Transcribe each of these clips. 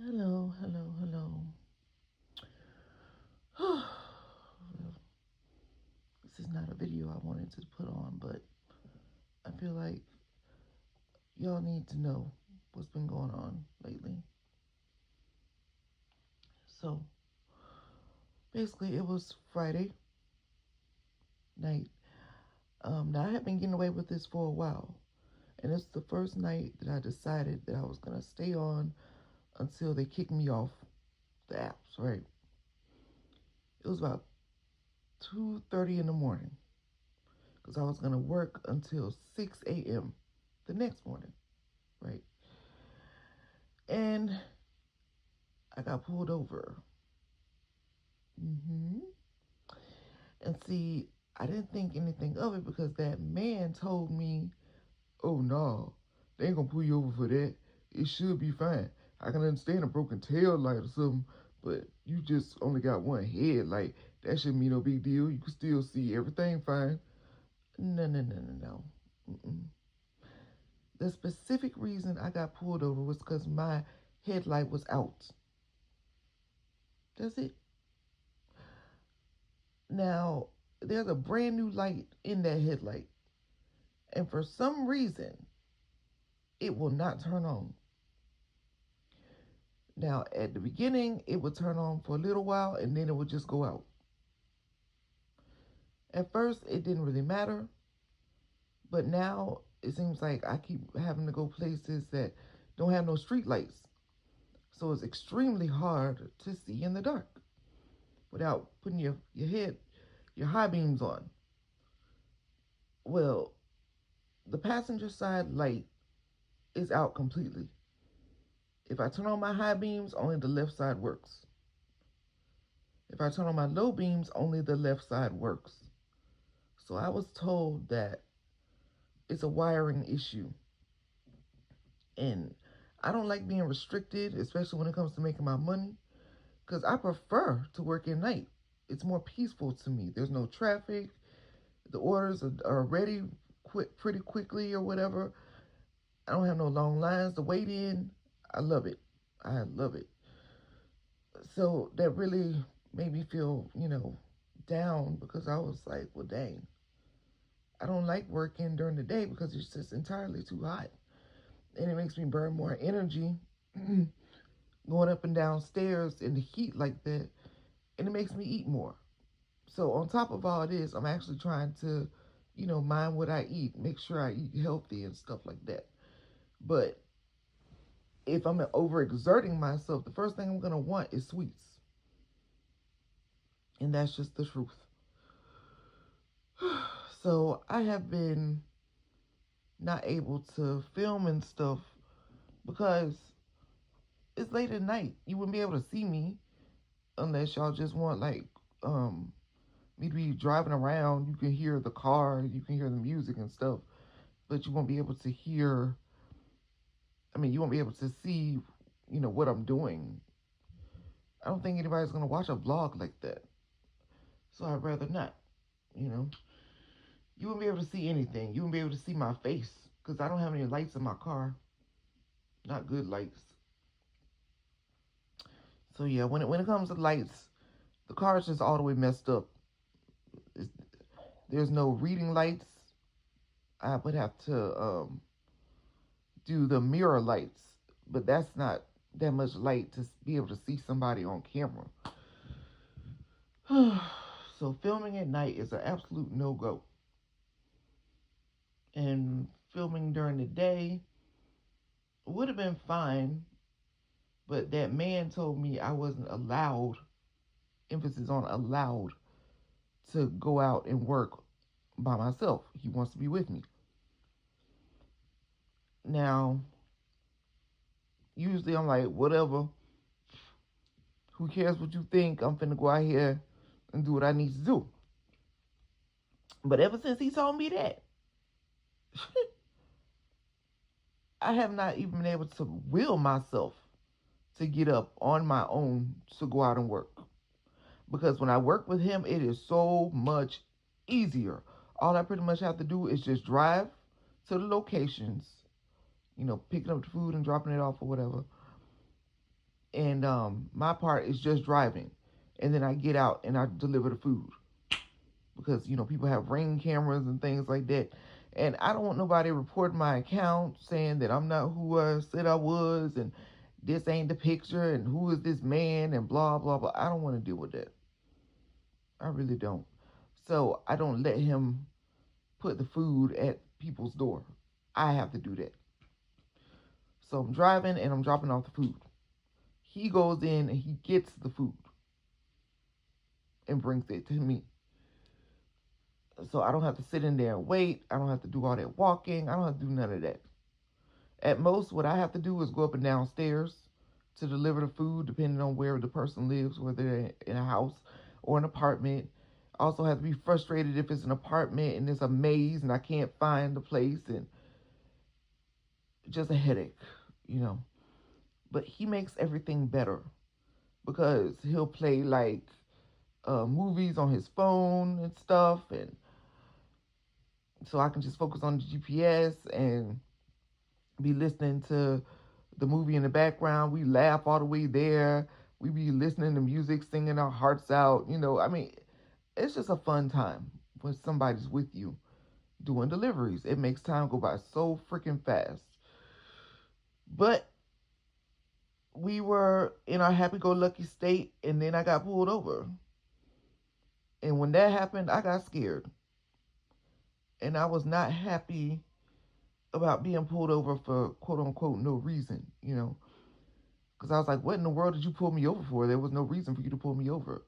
Hello, hello, hello. This is not a video I wanted to put on, but I feel like y'all need to know what's been going on lately. So, basically, it was Friday night. Now, I have been getting away with this for a while, and it's the first night that I decided that I was going to stay on until they kicked me off the apps, right? It was about 2:30 in the morning because I was going to work until 6 a.m. the next morning, right? And I got pulled over. hmm And see, I didn't think anything of it because that man told me, oh, no, they ain't gonna pull you over for that. It should be fine. I can understand a broken tail light or something, but you just only got one headlight. That shouldn't be no big deal. You can still see everything fine. No, no, no, no, no. Mm-mm. The specific reason I got pulled over was because my headlight was out. That's it. Now, there's a brand new light in that headlight, and for some reason, it will not turn on. Now, at the beginning, it would turn on for a little while and then it would just go out. At first, it didn't really matter, but now it seems like I keep having to go places that don't have no street lights. So it's extremely hard to see in the dark without putting your high beams on. Well, the passenger side light is out completely. If I turn on my high beams, only the left side works. If I turn on my low beams, only the left side works. So I was told that it's a wiring issue. And I don't like being restricted, especially when it comes to making my money, because I prefer to work at night. It's more peaceful to me. There's no traffic. The orders are ready pretty quickly or whatever. I don't have no long lines to wait in. I love it. I love it. So that really made me feel, down because I was like, well, dang, I don't like working during the day because it's just entirely too hot. And it makes me burn more energy going up and down stairs in the heat like that. And it makes me eat more. So on top of all this, I'm actually trying to, mind what I eat, make sure I eat healthy and stuff like that. But if I'm overexerting myself, the first thing I'm going to want is sweets. And that's just the truth. So I have been not able to film and stuff because it's late at night. You wouldn't be able to see me unless y'all just want um me to be driving around. You can hear the car, you can hear the music and stuff, but you won't be able to hear. I mean, you won't be able to see, what I'm doing. I don't think anybody's gonna watch a vlog like that, so I'd rather not. You know, you won't be able to see anything. You won't be able to see my face because I don't have any lights in my car. Not good lights. So yeah, when it comes to lights, the car is just all the way messed up. It's, there's no reading lights. I would have to do the mirror lights, but that's not that much light to be able to see somebody on camera. So filming at night is an absolute no go. And filming during the day would have been fine, but that man told me I wasn't allowed, emphasis on allowed, to go out and work by myself. He wants to be with me. Now, usually I'm like, whatever. Who cares what you think? I'm finna go out here and do what I need to do. But ever since he told me that, I have not even been able to will myself to get up on my own to go out and work. Because when I work with him, it is so much easier. All I pretty much have to do is just drive to the locations, picking up the food and dropping it off or whatever. And my part is just driving. And then I get out and I deliver the food. Because, people have Ring cameras and things like that. And I don't want nobody reporting my account saying that I'm not who I said I was and this ain't the picture and who is this man and blah, blah, blah. I don't want to deal with that. I really don't. So I don't let him put the food at people's door. I have to do that. So I'm driving and I'm dropping off the food. He goes in and he gets the food and brings it to me. So I don't have to sit in there and wait. I don't have to do all that walking. I don't have to do none of that. At most, what I have to do is go up and downstairs to deliver the food, depending on where the person lives, whether they're in a house or an apartment. I also have to be frustrated if it's an apartment and it's a maze and I can't find the place, and just a headache, you know. But he makes everything better because he'll play like movies on his phone and stuff, and so I can just focus on the GPS and be listening to the movie in the background. We laugh all the way there. We be listening to music, singing our hearts out. I mean, it's just a fun time when somebody's with you doing deliveries. It makes time go by so freaking fast. But we were in our happy-go-lucky state, and then I got pulled over. And when that happened, I got scared. And I was not happy about being pulled over for quote-unquote no reason, Because I was like, what in the world did you pull me over for? There was no reason for you to pull me over.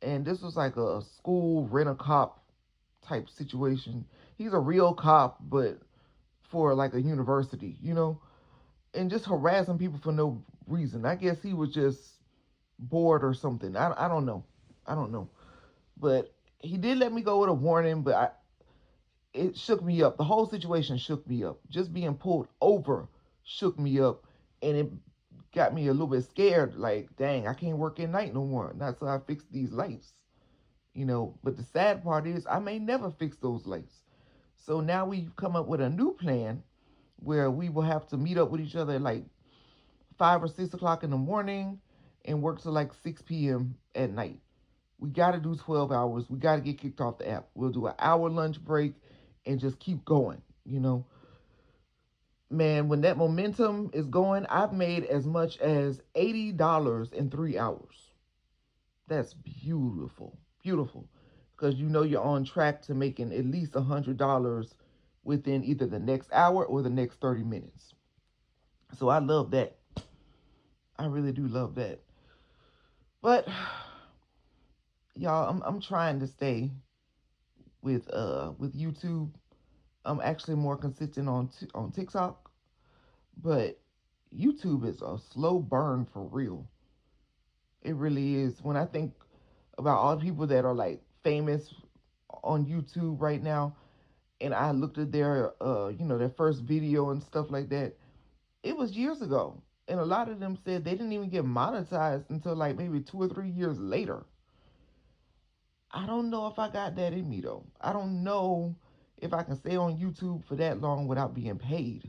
And this was like a school rent-a-cop type situation. He's a real cop, but for like a university, and just harassing people for no reason. I guess he was just bored or something. I don't know. I don't know. But he did let me go with a warning, but it shook me up. The whole situation shook me up. Just being pulled over shook me up, and it got me a little bit scared. Like, dang, I can't work at night no more. Not till I fix these lights, But the sad part is I may never fix those lights. So now we've come up with a new plan where we will have to meet up with each other at like 5 or 6 o'clock in the morning and work till like 6 p.m. at night. We got to do 12 hours. We got to get kicked off the app. We'll do an hour lunch break and just keep going, Man, when that momentum is going, I've made as much as $80 in 3 hours. That's beautiful, beautiful. Because you're on track to making at least $100 within either the next hour or the next 30 minutes. So I love that. I really do love that. But y'all, I'm trying to stay with YouTube. I'm actually more consistent on TikTok, but YouTube is a slow burn for real. It really is. When I think about all the people that are like famous on YouTube right now, and I looked at their their first video and stuff like that, it was years ago. And a lot of them said they didn't even get monetized until like maybe 2 or 3 years later. I don't know if I got that in me though. I don't know if I can stay on YouTube for that long without being paid.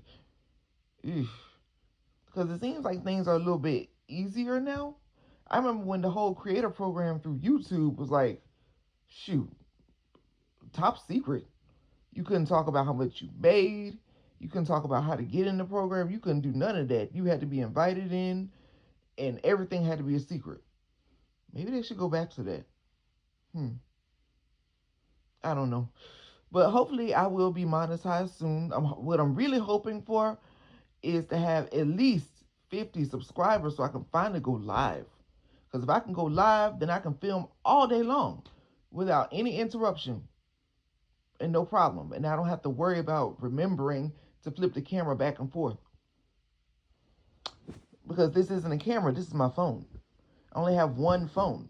Eesh. Because it seems like things are a little bit easier now. I remember when the whole creator program through YouTube was like, shoot, top secret. You couldn't talk about how much you made. You couldn't talk about how to get in the program. You couldn't do none of that. You had to be invited in, and everything had to be a secret. Maybe they should go back to that. I don't know. But hopefully I will be monetized soon. What I'm really hoping for is to have at least 50 subscribers so I can finally go live. Because if I can go live, then I can film all day long without any interruption and no problem. And I don't have to worry about remembering to flip the camera back and forth. Because this isn't a camera, this is my phone. I only have one phone.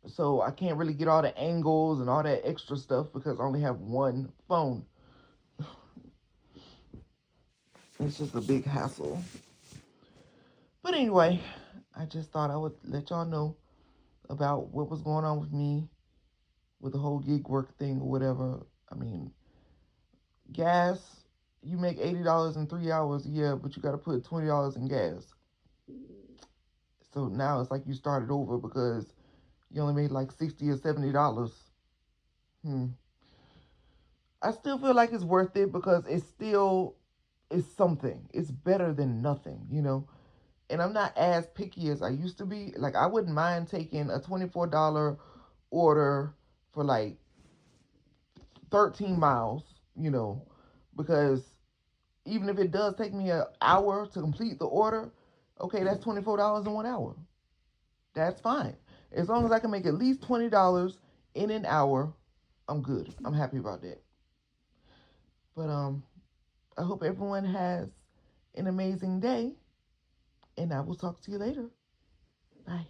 So I can't really get all the angles and all that extra stuff because I only have one phone. It's just a big hassle. But anyway, I just thought I would let y'all know about what was going on with me with the whole gig work thing or whatever. I mean, gas, you make $80 in 3 hours, yeah, but you got to put $20 in gas. So now it's like you started over because you only made like $60 or $70. Hmm. I still feel like it's worth it because it's still it's something. It's better than nothing, you know. And I'm not as picky as I used to be. Like I wouldn't mind taking a $24 order for like 13 miles, you know, because even if it does take me an hour to complete the order, okay, that's $24 in 1 hour. That's fine. As long as I can make at least $20 in an hour, I'm good. I'm happy about that. But I hope everyone has an amazing day, and I will talk to you later. Bye.